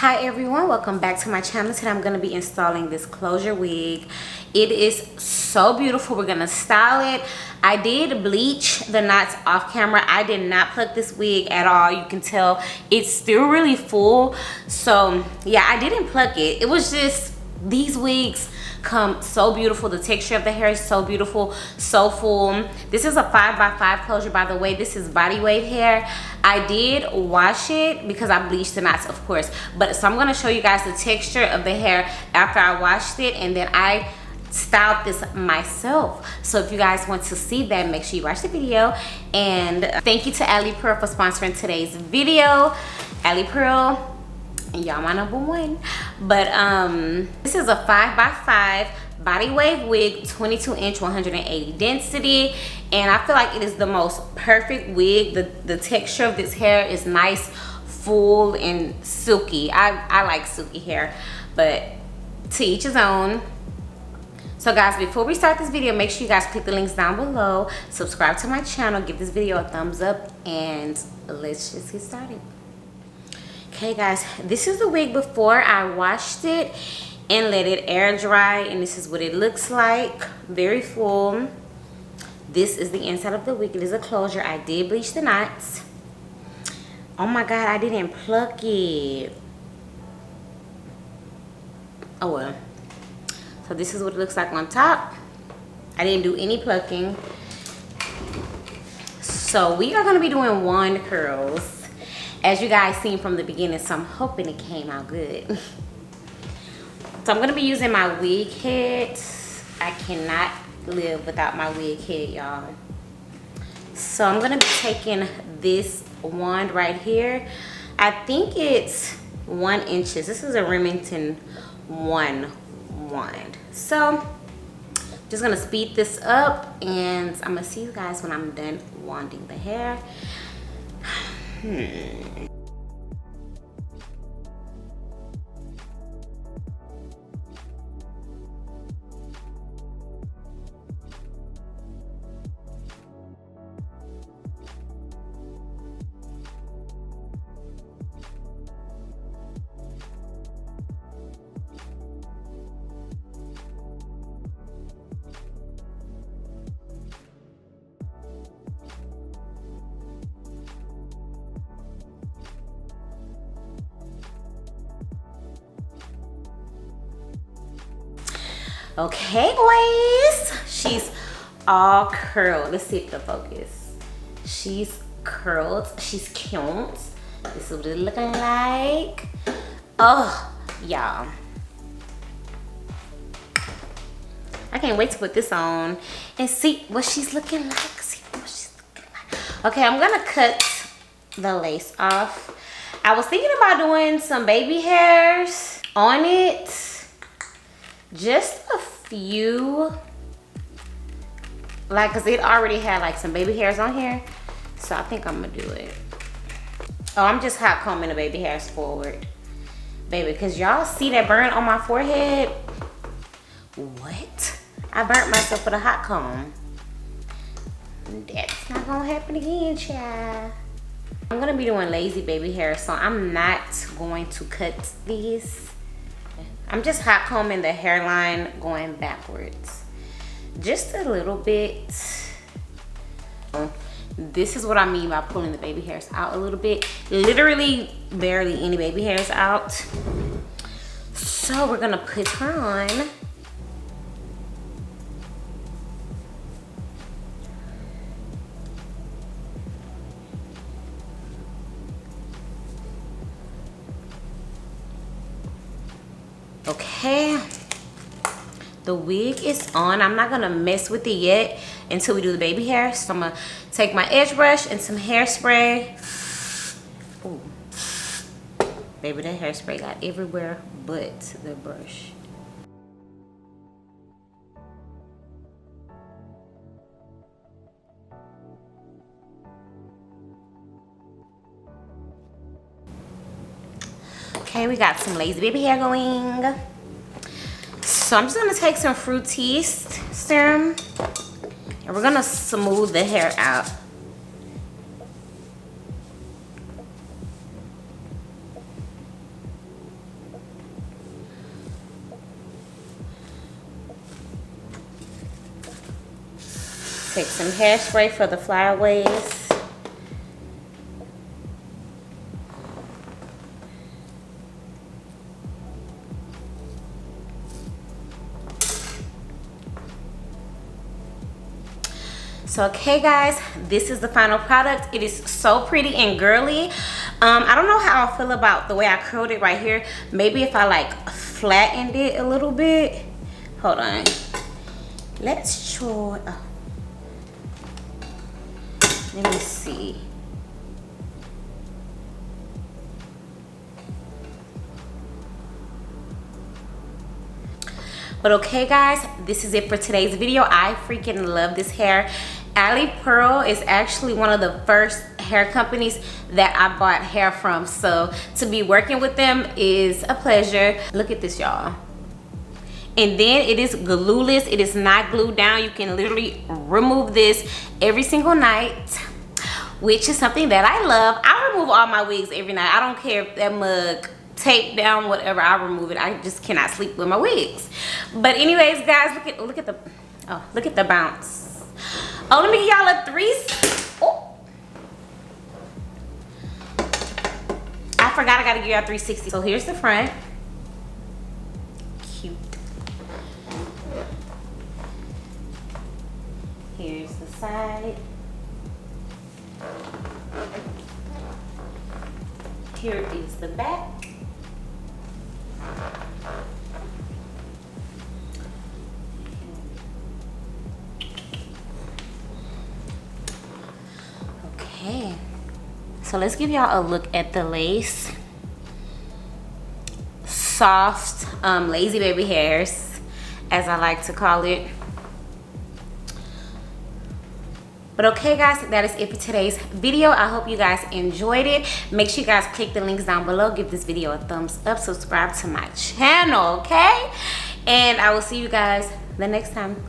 Hi everyone, welcome back to my channel. Today I'm going to be installing this closure wig. It is so beautiful. We're going to style it. I did bleach the knots off camera. I did not pluck this wig at all. You can tell it's still really full. So yeah, I didn't pluck it. It was just these wigs come so beautiful. The texture of the hair is so beautiful, so full. This is a 5x5 closure, by the way. This is body wave hair. I did wash it because I bleached the knots, of course, but so I'm going to show you guys the texture of the hair after I washed it, and then I styled this myself. So if you guys want to see that, make sure you watch the video. And thank you to Alipearl for sponsoring today's video. Alipearl, y'all my number one. But this is a 5x5 body wave wig, 22-inch, 180 density, and I feel like it is the most perfect wig. The texture of this hair is nice, full, and silky. I like silky hair, but to each his own. So guys, before we start this video, make sure you guys click the links down below, subscribe to my channel, give this video a thumbs up, and let's just get started. Okay guys, this is the wig before I washed it and let it air dry, and this is what it looks like. Very full. This is the inside of the wig. It is a closure. I did bleach the knots. Oh my god, I didn't pluck it. Oh well. So this is what it looks like on top. I didn't do any plucking. So we are going to be doing wand curls, as you guys seen from the beginning, so I'm hoping it came out good. So I'm going to be using my wig head. I cannot live without my wig head, y'all. So I'm going to be taking this wand right here. I think it's 1 inch. This is a Remington 1 wand. So just going to speed this up, and I'm going to see you guys when I'm done wanding the hair. Okay boys, she's all curled. Let's see if the focus. She's curled, she's cute. This is what it's looking like. Oh y'all, I can't wait to put this on and see what she's looking like. Okay, I'm gonna cut the lace off. I was thinking about doing some baby hairs on it. Just a few, like, cause it already had like some baby hairs on here, so I think I'm gonna do it. Oh, I'm just hot combing the baby hairs forward, baby, cause y'all see that burn on my forehead. What? I burnt myself with a hot comb. That's not gonna happen again, child. I'm gonna be doing lazy baby hair, so I'm not going to cut these. I'm just hot combing the hairline going backwards just a little bit. This is what I mean by pulling the baby hairs out a little bit. Literally barely any baby hairs out. So we're gonna put her on. Okay, the wig is on. I'm not gonna mess with it yet until we do the baby hair. So I'm gonna take my edge brush and some hairspray. Ooh, baby, that hairspray got everywhere but the brush. Okay, we got some lazy baby hair going. So I'm just gonna take some Fructis serum and we're gonna smooth the hair out. Take some hairspray for the flyaways. So okay guys, this is the final product. It is so pretty and girly. I don't know how I feel about the way I curled it right here. Maybe if I like flattened it a little bit. Hold on. Let's try. Oh. Let me see. But okay guys, this is it for today's video. I freaking love this hair. Alipearl is actually one of the first hair companies that I bought hair from. So to be working with them is a pleasure. Look at this, y'all. And then it is glueless. It is not glued down. You can literally remove this every single night, which is something that I love. I remove all my wigs every night. I don't care if that mug tape down, whatever, I remove it. I just cannot sleep with my wigs. But anyways guys, look at the bounce. Oh, let me give y'all a 3. Oh, I forgot I gotta give y'all 360. So here's the front. Cute. Here's the side. Here is the back. Okay, so let's give y'all a look at the lace. Soft, lazy baby hairs, as I like to call it. But okay guys, that is it for today's video. I hope you guys enjoyed it. Make sure you guys click the links down below. Give this video a thumbs up. Subscribe to my channel, okay? And I will see you guys the next time.